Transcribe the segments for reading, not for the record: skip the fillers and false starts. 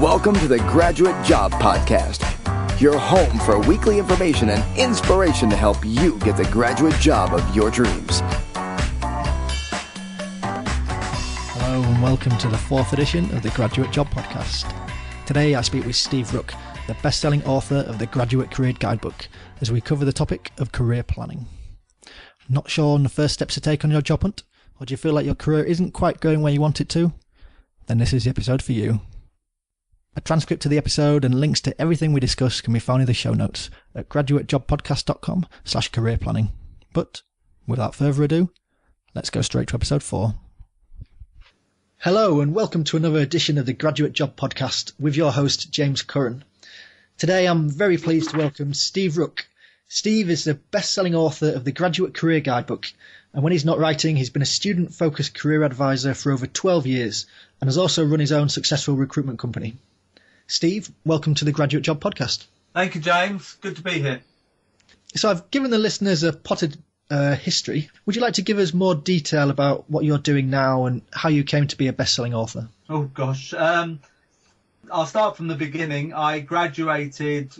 Welcome to the Graduate Job Podcast, your home for weekly information and inspiration to help you get the graduate job of your dreams. Hello and welcome to the fourth edition of the Graduate Job Podcast. Today I speak with Steve Rook, the best-selling author of the Graduate Career Guidebook, as we cover the topic of career planning. Not sure on the first steps to take on your job hunt? Or do you feel like your career isn't quite going where you want it to? Then this is the episode for you. A transcript to the episode and links to everything we discuss can be found in the show notes at graduatejobpodcast.com/career planning. But without further ado, let's go straight to episode 4. Hello and welcome to another edition of the Graduate Job Podcast with your host James Curran. Today I'm very pleased to welcome Steve Rook. Steve is the best-selling author of the Graduate Career Guidebook, and when he's not writing, he's been a student-focused career advisor for over 12 years and has also run his own successful recruitment company. Steve, welcome to the Graduate Job Podcast. Thank you, James. Good to be here. So I've given the listeners a potted history. Would you like to give us more detail about what you're doing now and how you came to be a best-selling author? Oh, gosh. I'll start from the beginning. I graduated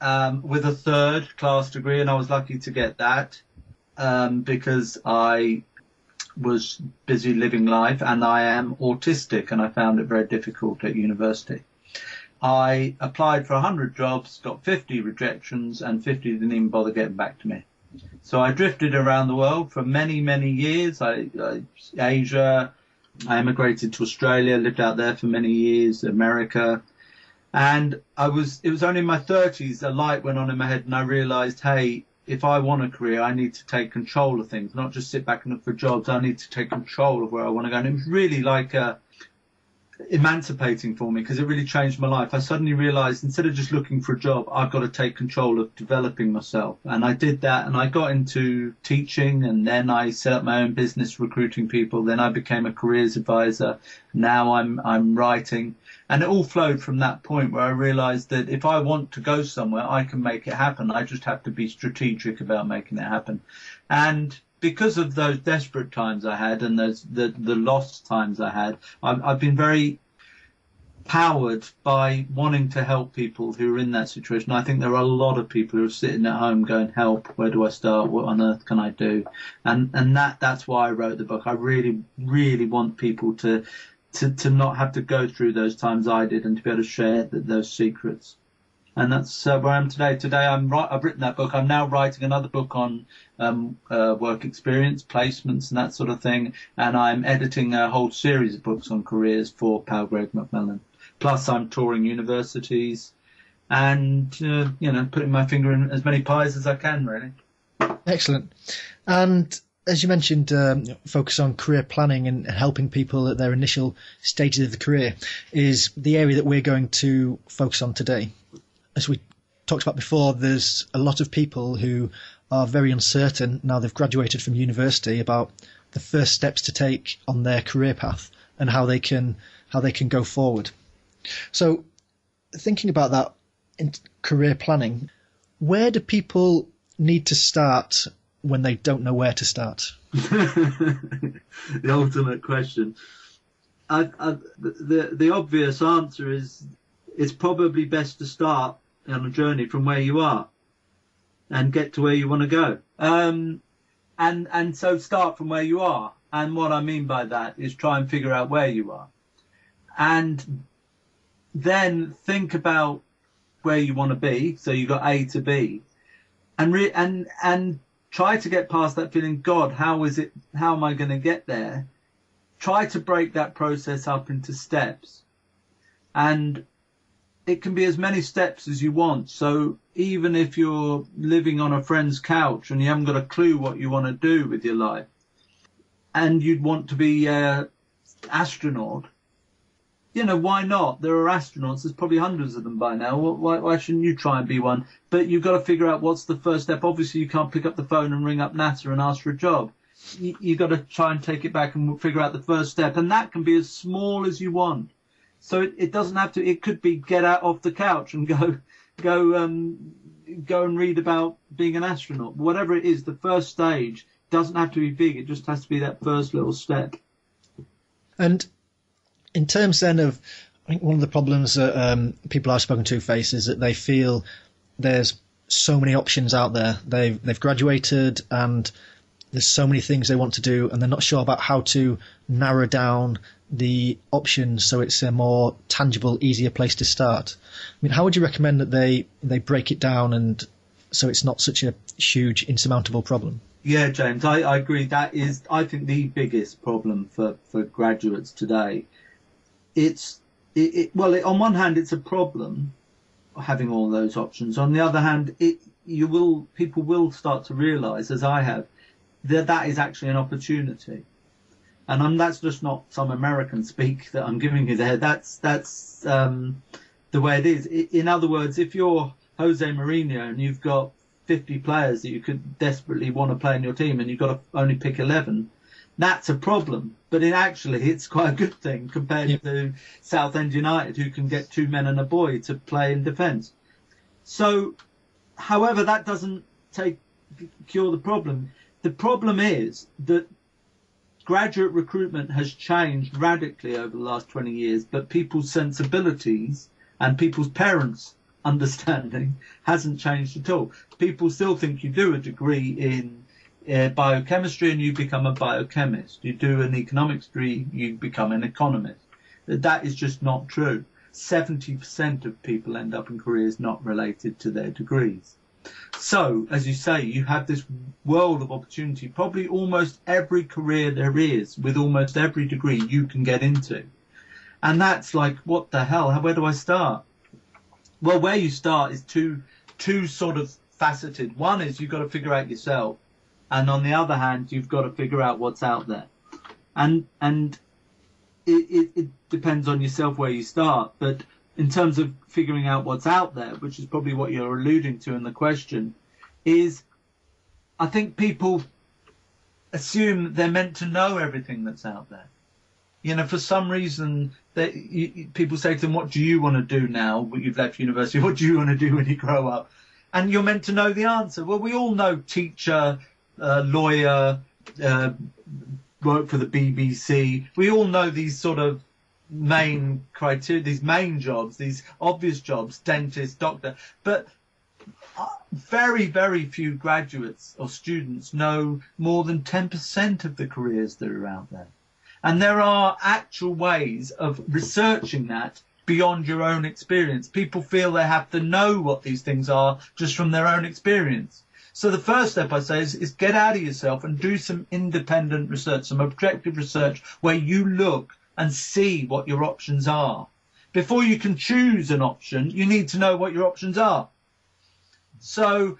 with a third-class degree, and I was lucky to get that because I was busy living life, and I am autistic, and I found it very difficult at university. I applied for 100 jobs, got 50 rejections, and 50 didn't even bother getting back to me. So I drifted around the world for many, many years. Asia, I emigrated to Australia, lived out there for many years, America. And it was only in my 30s a light went on in my head, and I realized, hey, if I want a career, I need to take control of things, not just sit back and look for jobs. I need to take control of where I want to go. And it was really like emancipating for me because it really changed my life. I suddenly realized instead of just looking for a job, I've got to take control of developing myself. And I did that, and I got into teaching, and then I set up my own business recruiting people. Then I became a careers advisor. Now I'm writing. And it all flowed from that point where I realized that if I want to go somewhere, I can make it happen. I just have to be strategic about making it happen. And because of those desperate times I had and the lost times I had, I've been very powered by wanting to help people who are in that situation. I think there are a lot of people who are sitting at home going, help, where do I start? What on earth can I do? And that's why I wrote the book. I really, really want people to not have to go through those times I did and to be able to share those secrets. And that's where I am today. Today I've written that book. I'm now writing another book on work experience, placements and that sort of thing. And I'm editing a whole series of books on careers for Palgrave Macmillan. Plus I'm touring universities and, putting my finger in as many pies as I can, really. Excellent. And as you mentioned, focus on career planning and helping people at their initial stages of the career is the area that we're going to focus on today. As we talked about before, there's a lot of people who are very uncertain now they've graduated from university about the first steps to take on their career path and how they can go forward. So thinking about that in career planning, where do people need to start when they don't know where to start? The ultimate question. The obvious answer is it's probably best to start on a journey from where you are and get to where you want to go. And so start from where you are. And what I mean by that is try and figure out where you are. And then think about where you want to be. So you've got A to B. And try to get past that feeling, God, how am I going to get there? Try to break that process up into steps. And it can be as many steps as you want. So even if you're living on a friend's couch and you haven't got a clue what you want to do with your life, and you'd want to be an astronaut, why not? There are astronauts. There's probably hundreds of them by now. Why shouldn't you try and be one? But you've got to figure out what's the first step. Obviously, you can't pick up the phone and ring up NASA and ask for a job. You've got to try and take it back and figure out the first step. And that can be as small as you want. So it doesn't have to. It could be get out off the couch and go and read about being an astronaut. Whatever it is, the first stage doesn't have to be big. It just has to be that first little step. And in terms then of I think one of the problems that people I've spoken to face is that they feel there's so many options out there. They've graduated and there's so many things they want to do, and they're not sure about how to narrow down the options so it's a more tangible, easier place to start. I mean, how would you recommend that they break it down and so it's not such a huge, insurmountable problem? Yeah, James, I agree. That is, I think, the biggest problem for graduates today. Well, on one hand, it's a problem having all those options. On the other hand, people will start to realise, as I have, that is actually an opportunity. And that's just not some American speak that I'm giving you there. That's the way it is. In other words, if you're Jose Mourinho and you've got 50 players that you could desperately want to play in your team and you've got to only pick 11, that's a problem. But it's quite a good thing compared to Southend United, who can get 2 men and a boy to play in defence. So, however, that doesn't cure the problem. The problem is that graduate recruitment has changed radically over the last 20 years, but people's sensibilities and people's parents' understanding hasn't changed at all. People still think you do a degree in biochemistry and you become a biochemist. You do an economics degree, you become an economist. That is just not true. 70% of people end up in careers not related to their degrees. So, as you say, you have this world of opportunity. Probably almost every career there is, with almost every degree you can get into. And that's like, what the hell? Where do I start? Well, where you start is two sort of faceted. One is you've got to figure out yourself. And on the other hand, you've got to figure out what's out there. And it depends on yourself where you start. But in terms of figuring out what's out there, which is probably what you're alluding to in the question, is I think people assume they're meant to know everything that's out there. You know, for some reason, people say to them, what do you want to do now that you've left university? What do you want to do when you grow up? And you're meant to know the answer. Well, we all know teacher, lawyer, work for the BBC. We all know these sort of main criteria, these main jobs, these obvious jobs, dentist, doctor. But very, very few graduates or students know more than 10% of the careers that are out there. And there are actual ways of researching that beyond your own experience. People feel they have to know what these things are just from their own experience. So the first step, I say, is get out of yourself and do some independent research, some objective research where you look and see what your options are. Before you can choose an option, you need to know what your options are. So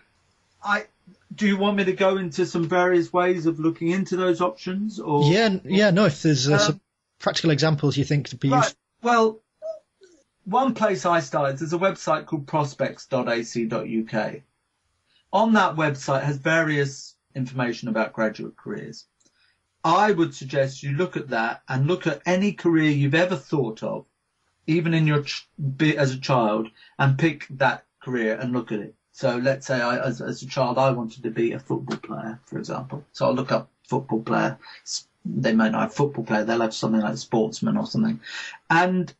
do you want me to go into some various ways of looking into those options? Or no, if there's some practical examples you think to be useful. Well, one place I started, there's a website called prospects.ac.uk. On that website has various information about graduate careers. I would suggest you look at that and look at any career you've ever thought of, even in your as a child, and pick that career and look at it. So let's say as a child I wanted to be a football player, for example. So I'll look up football player. They may not have football player, they'll have something like sportsman or something. And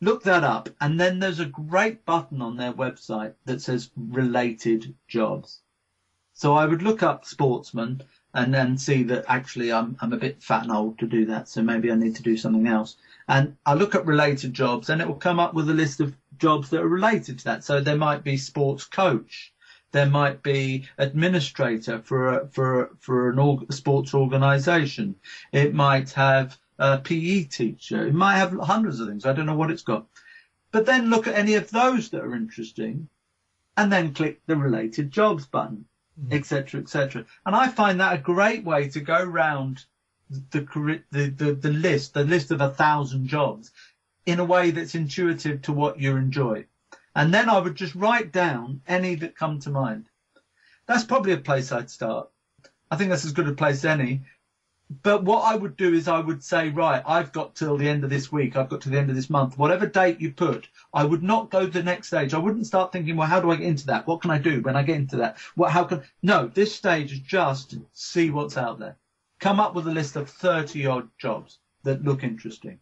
look that up, and then there's a great button on their website that says related jobs. So I would look up sportsman and then see that actually I'm a bit fat and old to do that, so maybe I need to do something else. And I look at related jobs, and it will come up with a list of jobs that are related to that. So there might be sports coach, there might be administrator for a sports organisation. It might have a PE teacher. It might have hundreds of things. I don't know what it's got. But then look at any of those that are interesting, and then click the related jobs button, etc., etc. And I find that a great way to go round the list of 1,000 jobs in a way that's intuitive to what you enjoy. And then I would just write down any that come to mind. That's probably a place I'd start. I think that's as good a place as any. But what I would do is I would say, right, I've got till the end of this week, I've got to the end of this month, whatever date you put, I would not go to the next stage. I wouldn't start thinking, well, how do I get into that? What can I do when I get into that? No, this stage is just see what's out there. Come up with a list of 30 odd jobs that look interesting.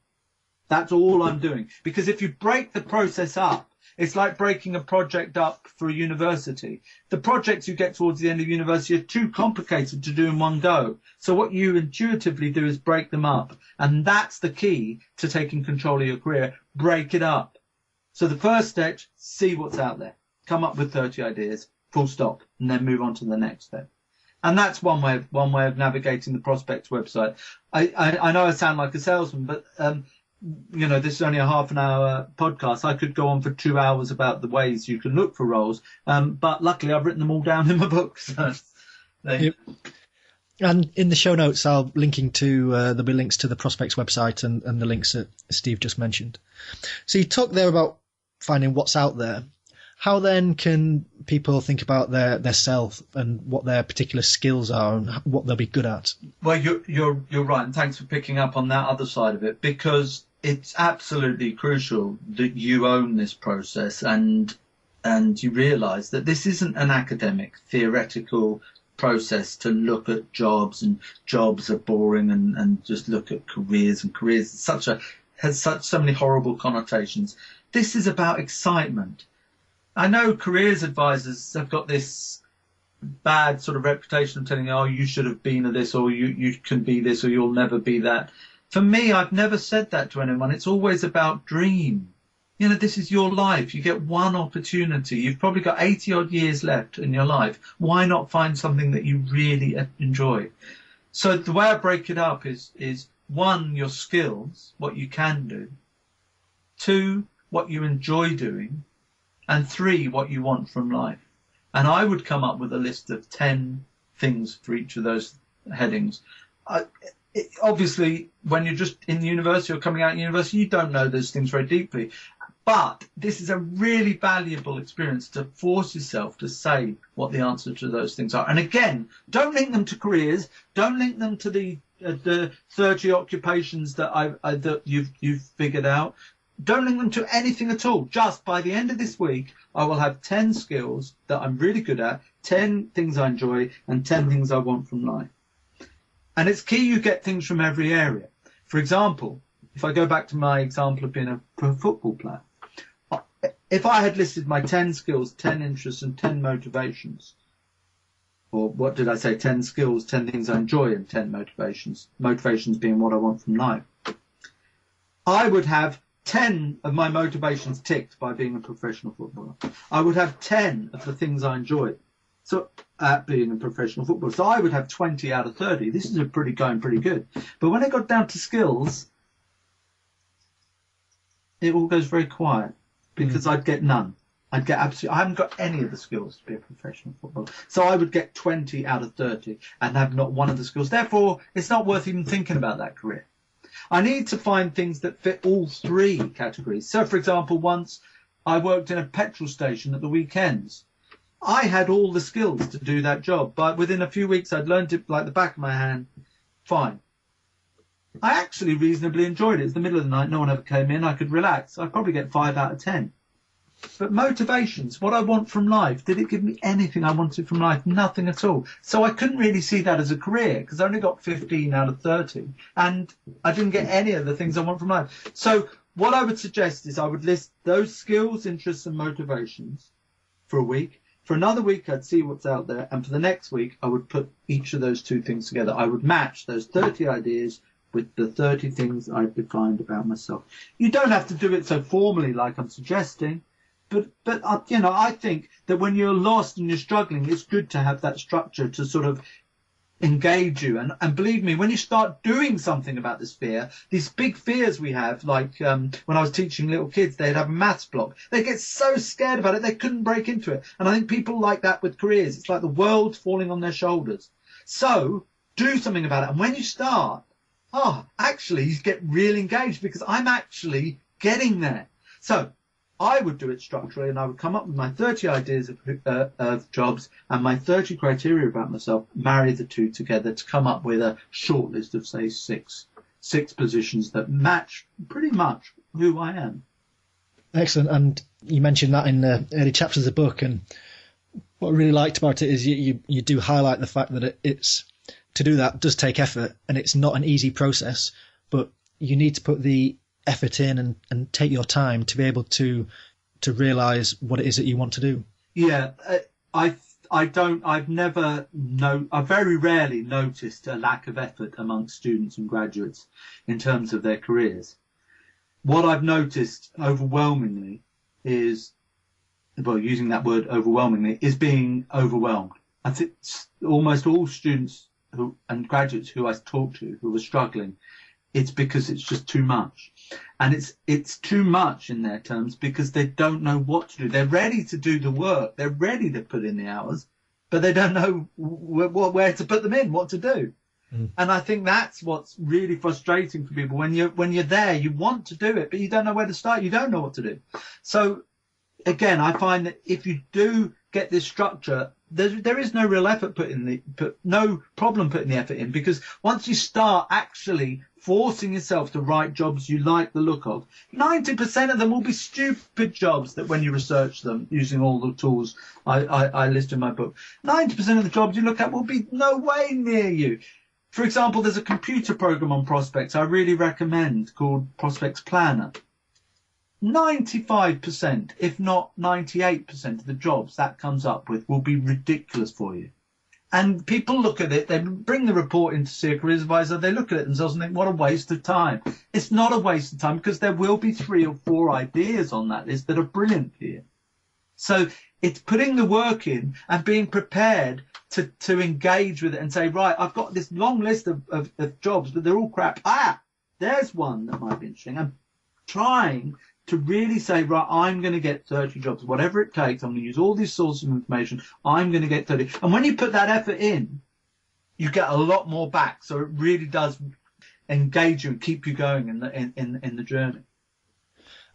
That's all I'm doing. Because if you break the process up, it's like breaking a project up for a university. The projects you get towards the end of university are too complicated to do in one go. So what you intuitively do is break them up. And that's the key to taking control of your career. Break it up. So the first step, see what's out there. Come up with 30 ideas, full stop, and then move on to the next step. And that's one way of navigating the prospects website. I know I sound like a salesman, but this is only a half an hour podcast. I could go on for 2 hours about the ways you can look for roles. But luckily I've written them all down in my book. So yep. And in the show notes, I'll linking to, there'll be links to the prospects website and the links that Steve just mentioned. So you talked there about finding what's out there. How then can people think about their self and what their particular skills are and what they'll be good at? Well, you're right, and thanks for picking up on that other side of it, because it's absolutely crucial that you own this process and you realise that this isn't an academic, theoretical process to look at jobs, and jobs are boring, and just look at careers, and careers has so many horrible connotations. This is about excitement. I know careers advisors have got this bad sort of reputation of telling you, oh, you should have been at this, or you can be this, or you'll never be that. For me, I've never said that to anyone. It's always about dream. This is your life. You get one opportunity. You've probably got 80 odd years left in your life. Why not find something that you really enjoy? So the way I break it up is 1, your skills, what you can do. 2, what you enjoy doing. And 3, what you want from life. And I would come up with a list of 10 things for each of those headings. Obviously, when you're just in university or coming out of university, you don't know those things very deeply. But this is a really valuable experience to force yourself to say what the answer to those things are. And again, don't link them to careers. Don't link them to the 30 occupations that you've figured out. Don't link them to anything at all. Just by the end of this week, I will have 10 skills that I'm really good at, 10 things I enjoy, and 10 things I want from life. And it's key you get things from every area. For example, if I go back to my example of being a pro football player, if I had listed my 10 skills, 10 interests, and 10 motivations, or what did I say, 10 skills, 10 things I enjoy, and 10 motivations being what I want from life, I would have 10 of my motivations ticked by being a professional footballer. I would have 10 of the things I enjoy at being a professional footballer. So I would have 20 out of 30. This is going pretty good. But when it got down to skills, it all goes very quiet because I'd get none. I haven't got any of the skills to be a professional footballer. So I would get 20 out of 30 and have not one of the skills. Therefore, it's not worth even thinking about that career. I need to find things that fit all 3 categories. So, for example, once I worked in a petrol station at the weekends. I had all the skills to do that job, but within a few weeks I'd learned it like the back of my hand. Fine. I actually reasonably enjoyed it. It's the middle of the night. No one ever came in. I could relax. I'd probably get 5 out of 10. But motivations, what I want from life, did it give me anything I wanted from life? Nothing at all. So I couldn't really see that as a career because I only got 15 out of 30 and I didn't get any of the things I want from life. So what I would suggest is I would list those skills, interests and motivations for a week. For another week, I'd see what's out there. And for the next week, I would put each of those 2 things together. I would match those 30 ideas with the 30 things I've defined about myself. You don't have to do it so formally like I'm suggesting. But I think that when you're lost and you're struggling, it's good to have that structure to sort of engage you. And believe me, when you start doing something about this fear, these big fears we have, like when I was teaching little kids, they'd have a maths block. They get so scared about it, they couldn't break into it. And I think people like that with careers. It's like the world's falling on their shoulders. So do something about it. And when you start, actually, you get real engaged because I'm actually getting there. So I would do it structurally, and I would come up with my 30 ideas of jobs and my 30 criteria about myself, marry the 2 together to come up with a short list of, say, six positions that match pretty much who I am. Excellent. And you mentioned that in the early chapters of the book, and what I really liked about it is you do highlight the fact that it's to do that does take effort, and it's not an easy process, but you need to put the effort in and take your time to be able to realise what it is that you want to do. Yeah, I've very rarely noticed a lack of effort amongst students and graduates in terms of their careers. What I've noticed overwhelmingly is, well, using that word overwhelmingly, is being overwhelmed. I think almost all students and graduates who I talk to who are struggling, it's because it's just too much. And it's too much in their terms because they don't know what to do. They're ready to do the work. They're ready to put in the hours, but they don't know where to put them in, what to do. And I think that's what's really frustrating for people. When you're there, you want to do it, but you don't know where to start. You don't know what to do. So again, I find that if you do get this structure, there is no real effort no problem putting the effort in, because once you start actually forcing yourself to write jobs you like the look of, 90% of them will be stupid jobs that when you research them using all the tools I list in my book, 90% of the jobs you look at will be no way near you. For example, there's a computer program on Prospects I really recommend called Prospects Planner. 95%, if not 98% of the jobs that comes up with will be ridiculous for you. And people look at it, they bring the report in to see a careers advisor, they look at it themselves and think, what a waste of time. It's not a waste of time, because there will be 3 or 4 ideas on that list that are brilliant for you. So it's putting the work in and being prepared to engage with it and say, right, I've got this long list of jobs, but they're all crap. There's one that might be interesting. I'm trying to really say, right, I'm going to get 30 jobs, whatever it takes. I'm going to use all these sources of information. I'm going to get 30. And when you put that effort in, you get a lot more back. So it really does engage you and keep you going in the journey.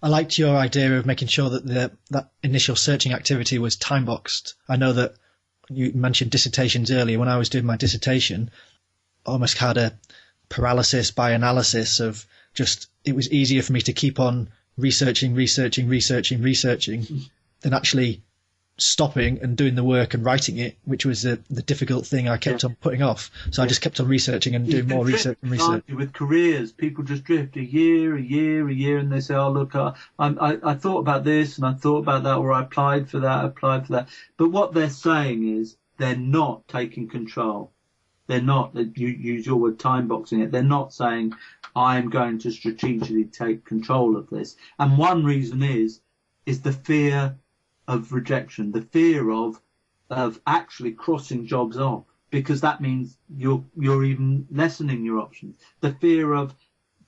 I liked your idea of making sure that that initial searching activity was time-boxed. I know that you mentioned dissertations earlier. When I was doing my dissertation, I almost had a paralysis by analysis of just, it was easier for me to keep on researching than actually stopping and doing the work and writing it, which was the difficult thing I kept on putting off. So I just kept on researching and doing more research and research. With careers, people just drift a year, and they say, oh, look, I thought about this and I thought about that, or I applied for that. But what they're saying is they're not taking control. They're not, you use your word, time boxing it. They're not saying, I'm going to strategically take control of this. And one reason is the fear of rejection, the fear of actually crossing jobs off, because that means you're even lessening your options. The fear of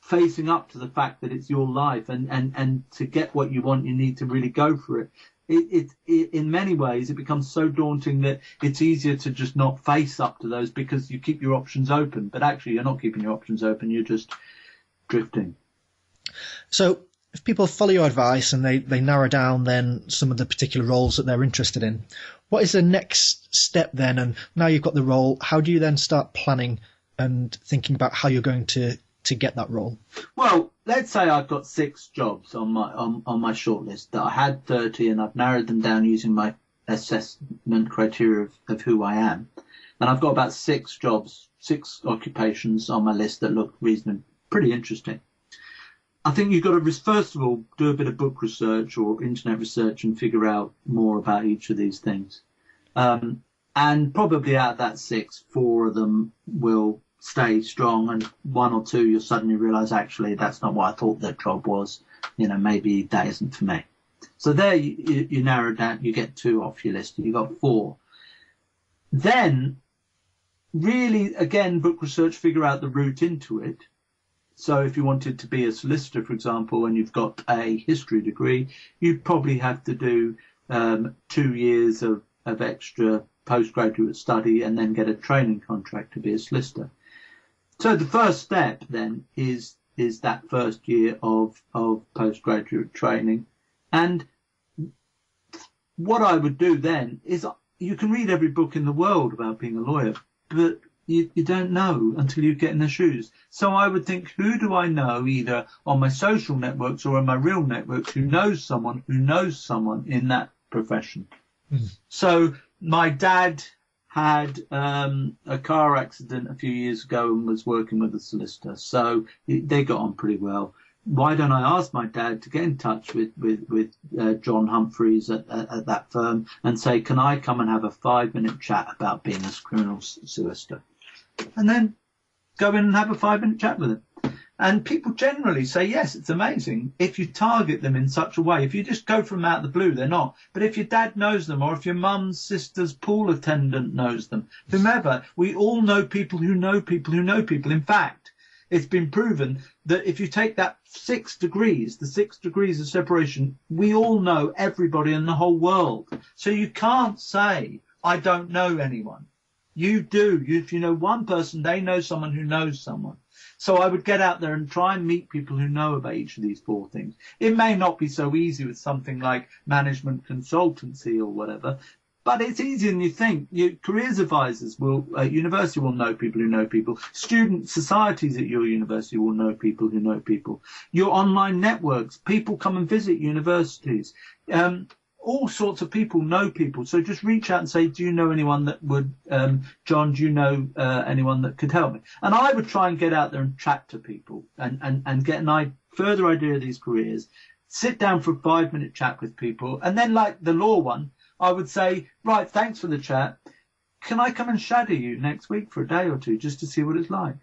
facing up to the fact that it's your life, and to get what you want, you need to really go for it. It in many ways, it becomes so daunting that it's easier to just not face up to those, because you keep your options open. But actually, you're not keeping your options open. You're just drifting. So if people follow your advice and they narrow down then some of the particular roles that they're interested in, what is the next step then? And now you've got the role, how do you then start planning and thinking about how you're going to get that role? Well, let's say I've got 6 jobs on my shortlist that I had 30, and I've narrowed them down using my assessment criteria of who I am. And I've got about 6 jobs, 6 occupations on my list that look reasonably pretty interesting. I think you've got to, first of all, do a bit of book research or internet research and figure out more about each of these things. And probably out of that 6, 4 of them will stay strong, and 1 or 2 you'll suddenly realise, actually, that's not what I thought that job was. Maybe that isn't for me. So there you narrow down, you get 2 off your list, you've got 4. Then, really, again, book research, figure out the route into it. So if you wanted to be a solicitor, for example, and you've got a history degree, you'd probably have to do 2 years of extra postgraduate study and then get a training contract to be a solicitor. So the first step then is that first year of postgraduate training. And what I would do then is, you can read every book in the world about being a lawyer, but you don't know until you get in their shoes. So I would think, who do I know, either on my social networks or in my real networks, who knows someone in that profession? So my dad had a car accident a few years ago and was working with a solicitor. So they got on pretty well. why don't I ask my dad to get in touch with John Humphreys at that firm and say, can I come and have a 5-minute chat about being a criminal solicitor? And then go in and have a 5-minute chat with him. And people generally say, yes, it's amazing if you target them in such a way. If you just go from out of the blue, they're not. But if your dad knows them, or if your mum's sister's pool attendant knows them, whomever, we all know people who know people who know people. In fact, it's been proven that if you take that 6 degrees, the 6 degrees of separation, we all know everybody in the whole world. So you can't say, I don't know anyone. You do. If you know one person, they know someone who knows someone. So I would get out there and try and meet people who know about each of these 4 things. It may not be so easy with something like management consultancy or whatever, but it's easier than you think. Careers advisors at university will know people who know people. Student societies at your university will know people who know people. Your online networks, people come and visit universities. All sorts of people know people. So just reach out and say, do you know anyone that would, John, do you know anyone that could help me? And I would try and get out there and chat to people and get a further idea of these careers, sit down for a 5-minute chat with people. And then like the law one, I would say, right, thanks for the chat. Can I come and shadow you next week for a day or 2 just to see what it's like?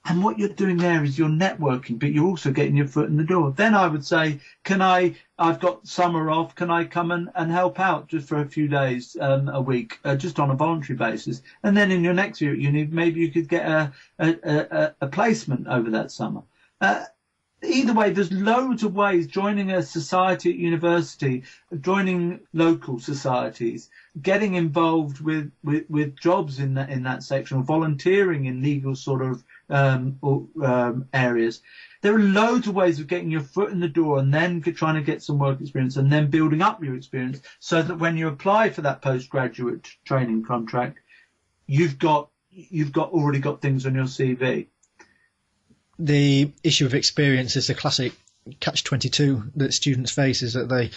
And what you're doing there is you're networking, but you're also getting your foot in the door. Then I would say, I've got summer off, can I come and help out just for a few days a week, just on a voluntary basis? And then in your next year, maybe you could get a placement over that summer. Either way, there's loads of ways, joining a society at university, joining local societies, getting involved with jobs in that section, or volunteering in legal sort of areas. There are loads of ways of getting your foot in the door and then trying to get some work experience and then building up your experience so that when you apply for that postgraduate training contract, you've already got things on your CV. The issue of experience is the classic catch-22 that students face, is that they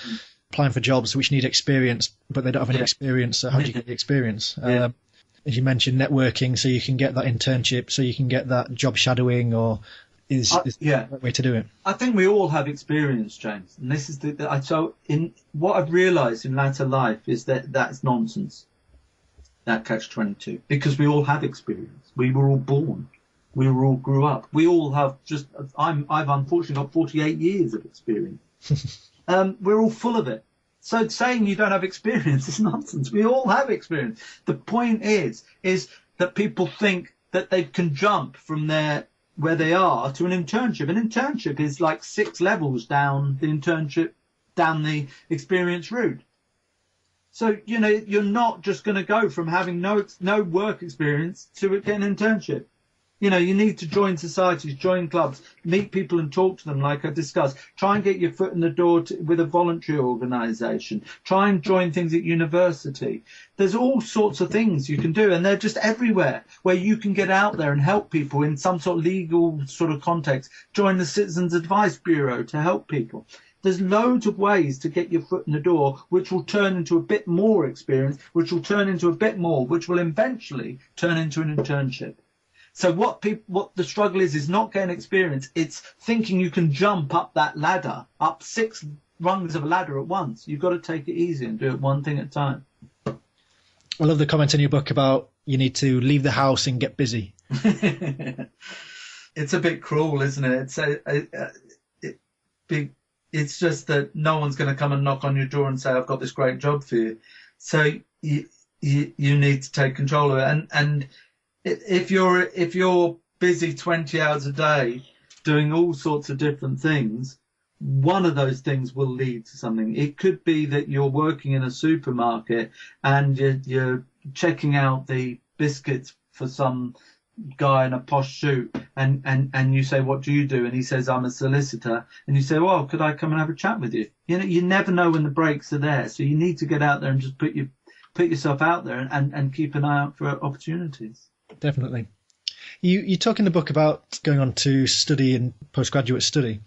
applying for jobs which need experience, but they don't have any experience. So how do you get the experience? As you mentioned, networking, so you can get that internship, so you can get that job shadowing, or is the right way to do it? I think we all have experience, James, and this is so in what I've realised in latter life is that that's nonsense. That catch-22, because we all have experience. We were all born. We all grew up. We all have I've unfortunately got 48 years of experience. We're all full of it. So saying you don't have experience is nonsense. We all have experience. The point is that people think that they can jump from where they are to an internship. An internship is like 6 levels down the experience route. So, you're not just going to go from having no work experience to get an internship. You need to join societies, join clubs, meet people and talk to them like I discussed. Try and get your foot in the door with a voluntary organisation. Try and join things at university. There's all sorts of things you can do, and they're just everywhere where you can get out there and help people in some sort of legal sort of context. Join the Citizens Advice Bureau to help people. There's loads of ways to get your foot in the door, which will turn into a bit more experience, which will turn into a bit more, which will eventually turn into an internship. So what the struggle is not getting experience. It's thinking you can jump up that ladder, up 6 rungs of a ladder at once. You've got to take it easy and do it one thing at a time. I love the comment in your book about you need to leave the house and get busy. It's a bit cruel, isn't it? It's just that no one's going to come and knock on your door and say, I've got this great job for you. So you need to take control of it. And if you're busy 20 hours a day doing all sorts of different things, one of those things will lead to something. It could be that you're working in a supermarket and you're checking out the biscuits for some guy in a posh suit, and you say, what do you do? And he says, I'm a solicitor. And you say, well, could I come and have a chat with you? You never know when the breaks are there. So you need to get out there and just put yourself out there and keep an eye out for opportunities. Definitely. You talk in the book about going on to study in postgraduate study.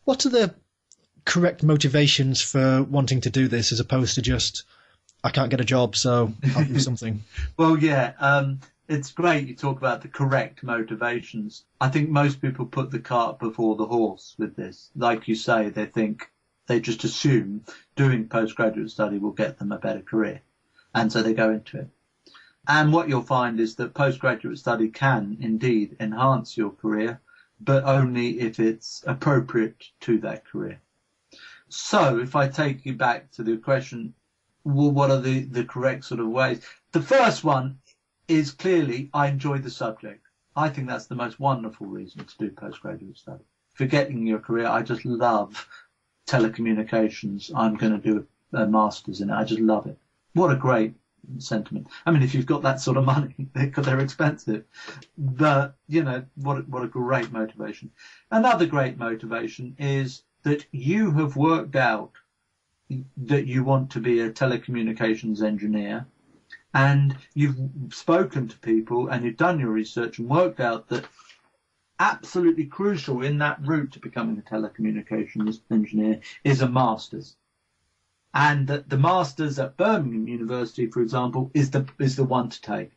What are the correct motivations for wanting to do this, as opposed to just, I can't get a job, so I'll do something? Well, yeah. it's great you talk about the correct motivations. I think most people put the cart before the horse with this. Like you say, they just assume doing postgraduate study will get them a better career. And so they go into it. And what you'll find is that postgraduate study can indeed enhance your career, but only if it's appropriate to that career. So if I take you back to the question, well, what are the correct sort of ways? The first one is clearly, I enjoy the subject. I think that's the most wonderful reason to do postgraduate study. Forgetting your career, I just love telecommunications. I'm going to do a master's in it. I just love it. What a great sentiment. I mean, if you've got that sort of money, because they're expensive, but what a great motivation. Another great motivation is that you have worked out that you want to be a telecommunications engineer, and you've spoken to people and you've done your research and worked out that absolutely crucial in that route to becoming a telecommunications engineer is a master's. And that the master's at Birmingham University, for example, is the one to take.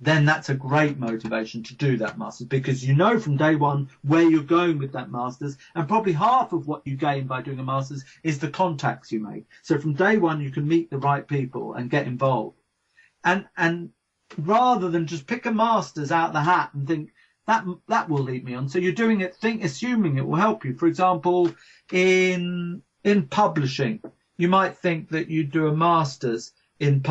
Then that's a great motivation to do that master's, because you know from day one where you're going with that master's, and probably half of what you gain by doing a master's is the contacts you make. So from day one you can meet the right people and get involved. And rather than just pick a master's out of the hat and think that will lead me on. So you're doing it, assuming it will help you. For example, in publishing, you might think that you do a master's in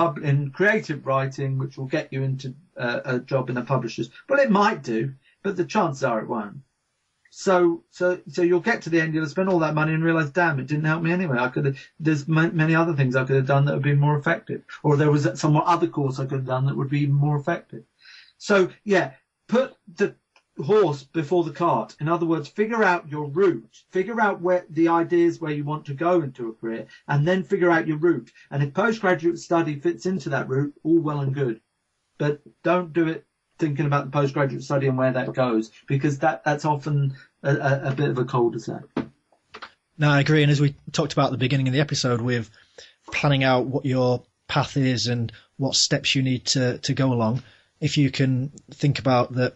creative writing, which will get you into a job in a publisher's. Well, it might do, but the chances are it won't. So you'll get to the end, you'll spend all that money and realise, damn, it didn't help me anyway. There's many other things I could have done that would be more effective, or there was some other course I could have done that would be even more effective. So yeah, put the horse before the cart. In other words, figure out your route, figure out where the ideas where you want to go into a career, and then figure out your route. And if postgraduate study fits into that route, all well and good. But don't do it thinking about the postgraduate study and where that goes, because that's often a bit of a cul-de-sac. No, I agree. And as we talked about at the beginning of the episode, with planning out what your path is and what steps you need to go along, if you can think about that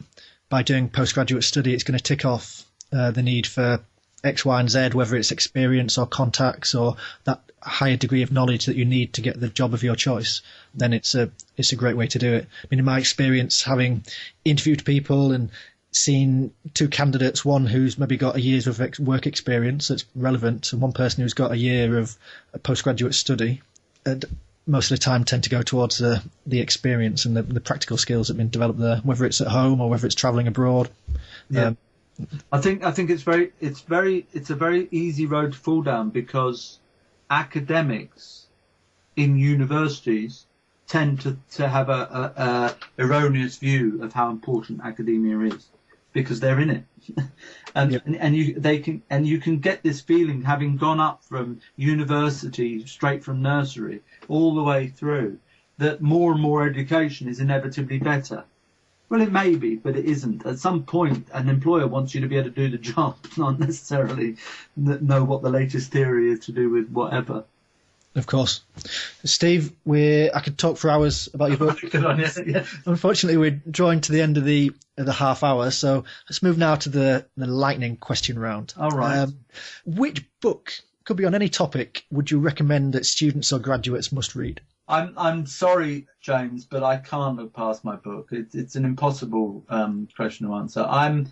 by doing postgraduate study, it's going to tick off the need for X, Y, and Z, whether it's experience or contacts or that higher degree of knowledge that you need to get the job of your choice, then it's a great way to do it. I mean, in my experience, having interviewed people and seen two candidates, one who's maybe got a year's of work experience that's relevant, and one person who's got a year of postgraduate study, most of the time tend to go towards the experience and the practical skills that have been developed there, whether it's at home or whether it's travelling abroad. Yeah. I think it's a very easy road to fall down, because academics in universities tend to have a erroneous view of how important academia is, because they're in it. and you can get this feeling, having gone up from university straight from nursery all the way through, that more and more education is inevitably better. Well, it may be, but it isn't. At some point, an employer wants you to be able to do the job, not necessarily know what the latest theory is to do with whatever. Of course. Steve, I could talk for hours about your book. Good on you. Yeah. Unfortunately, we're drawing to the end of the half hour, so let's move now to the lightning question round. All right. Which book, could be on any topic, would you recommend that students or graduates must read? I'm sorry, James, but I can't look past my book. It's an impossible question to answer. I'm,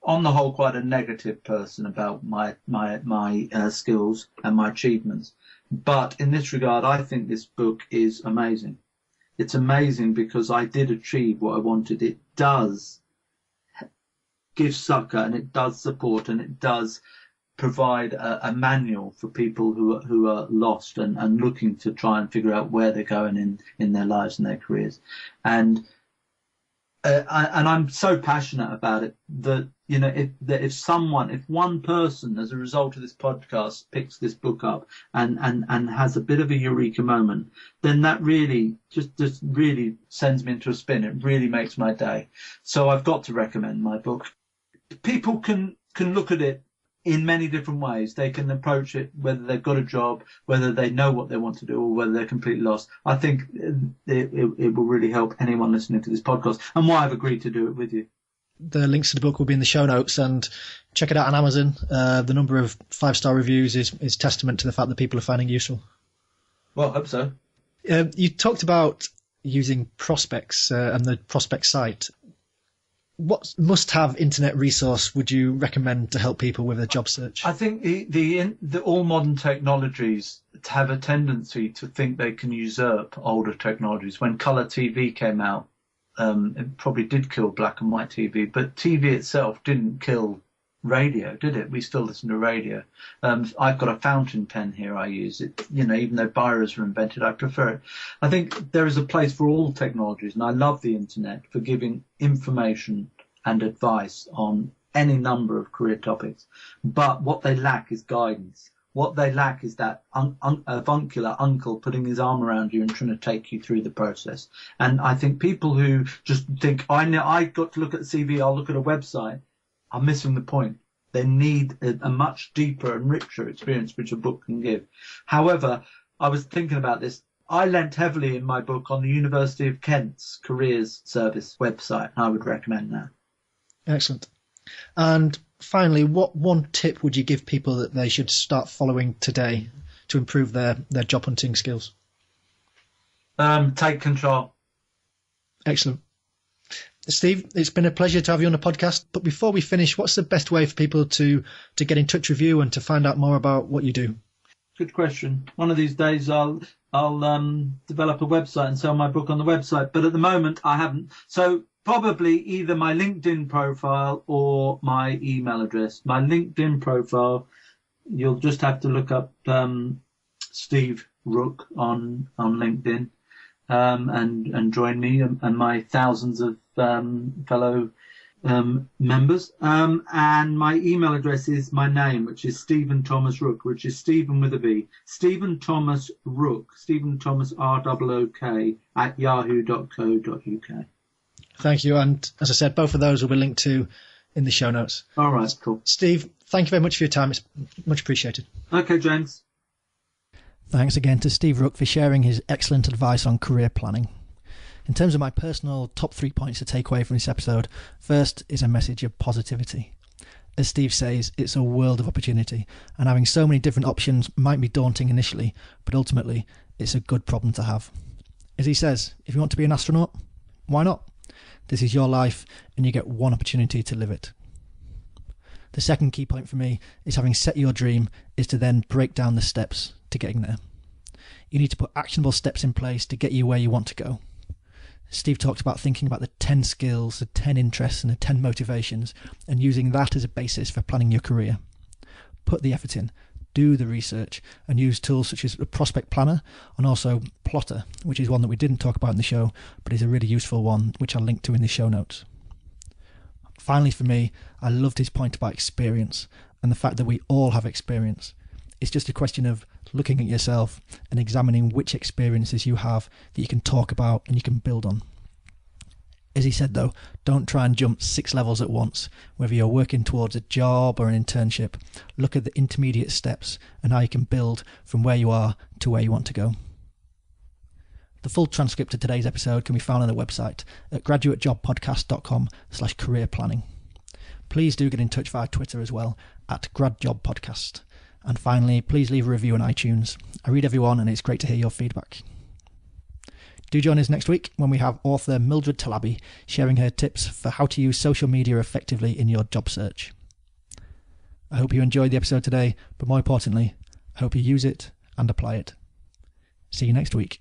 on the whole, quite a negative person about my skills and my achievements. But in this regard, I think this book is amazing. It's amazing because I did achieve what I wanted. It does give succor, and it does support, and it does provide a manual for people who are lost and looking to try and figure out where they're going in their lives and their careers. And I'm so passionate about it that, if one person as a result of this podcast picks this book up and has a bit of a eureka moment, then that really just really sends me into a spin. It really makes my day. So I've got to recommend my book. People can look at it in many different ways. They can approach it whether they've got a job, whether they know what they want to do, or whether they're completely lost. I think it will really help anyone listening to this podcast, and why I've agreed to do it with you. The links to the book will be in the show notes, and check it out on Amazon. The number of 5-star reviews is testament to the fact that people are finding it useful. Well, I hope so. You talked about using Prospects and the Prospect site. What must-have internet resource would you recommend to help people with a job search? I think the all modern technologies have a tendency to think they can usurp older technologies. When colour TV came out, it probably did kill black and white TV, but TV itself didn't kill radio, did it? We still listen to radio. I've got a fountain pen here. I use it, even though biros were invented, I prefer it. I think there is a place for all technologies, and I love the internet for giving information and advice on any number of career topics. But what they lack is guidance. What they lack is that avuncular uncle putting his arm around you and trying to take you through the process. And I think people who just think, I got to look at the CV, I'll look at a website, are missing the point. They need a much deeper and richer experience, which a book can give. However, I was thinking about this. I lent heavily in my book on the University of Kent's Careers Service website, and I would recommend that. Excellent. And finally, what one tip would you give people that they should start following today to improve their job hunting skills? Take control. Excellent. Steve, it's been a pleasure to have you on the podcast. But before we finish, what's the best way for people to get in touch with you and to find out more about what you do? Good question. One of these days I'll develop a website and sell my book on the website. But at the moment I haven't. So probably either my LinkedIn profile or my email address. My LinkedIn profile, you'll just have to look up Steve Rook on LinkedIn. And join me and my thousands of fellow members. And my email address is my name, which is Stephen Thomas Rook, which is Stephen with a V. Stephen Thomas Rook, Stephen Thomas ROOK @yahoo.co.uk. Thank you. And as I said, both of those will be linked to in the show notes. All right, cool. Steve, thank you very much for your time. It's much appreciated. Okay, James. Thanks again to Steve Rook for sharing his excellent advice on career planning. In terms of my personal top 3 points to take away from this episode, first is a message of positivity. As Steve says, it's a world of opportunity, and having so many different options might be daunting initially, but ultimately it's a good problem to have. As he says, if you want to be an astronaut, why not? This is your life and you get one opportunity to live it. The second key point for me is having set your dream is to then break down the steps to getting there. You need to put actionable steps in place to get you where you want to go. Steve talked about thinking about the 10 skills, the 10 interests and the 10 motivations and using that as a basis for planning your career. Put the effort in, do the research and use tools such as a Prospect Planner and also Plotter, which is one that we didn't talk about in the show but is a really useful one which I'll link to in the show notes. Finally for me, I loved his point about experience and the fact that we all have experience. It's just a question of looking at yourself and examining which experiences you have that you can talk about and you can build on. As he said though, don't try and jump 6 levels at once. Whether you're working towards a job or an internship, look at the intermediate steps and how you can build from where you are to where you want to go. The full transcript of today's episode can be found on the website at graduatejobpodcast.com/career planning. Please do get in touch via Twitter as well at gradjobpodcast. And finally, please leave a review on iTunes. I read everyone and it's great to hear your feedback. Do join us next week when we have author Mildred Talabi sharing her tips for how to use social media effectively in your job search. I hope you enjoyed the episode today, but more importantly, I hope you use it and apply it. See you next week.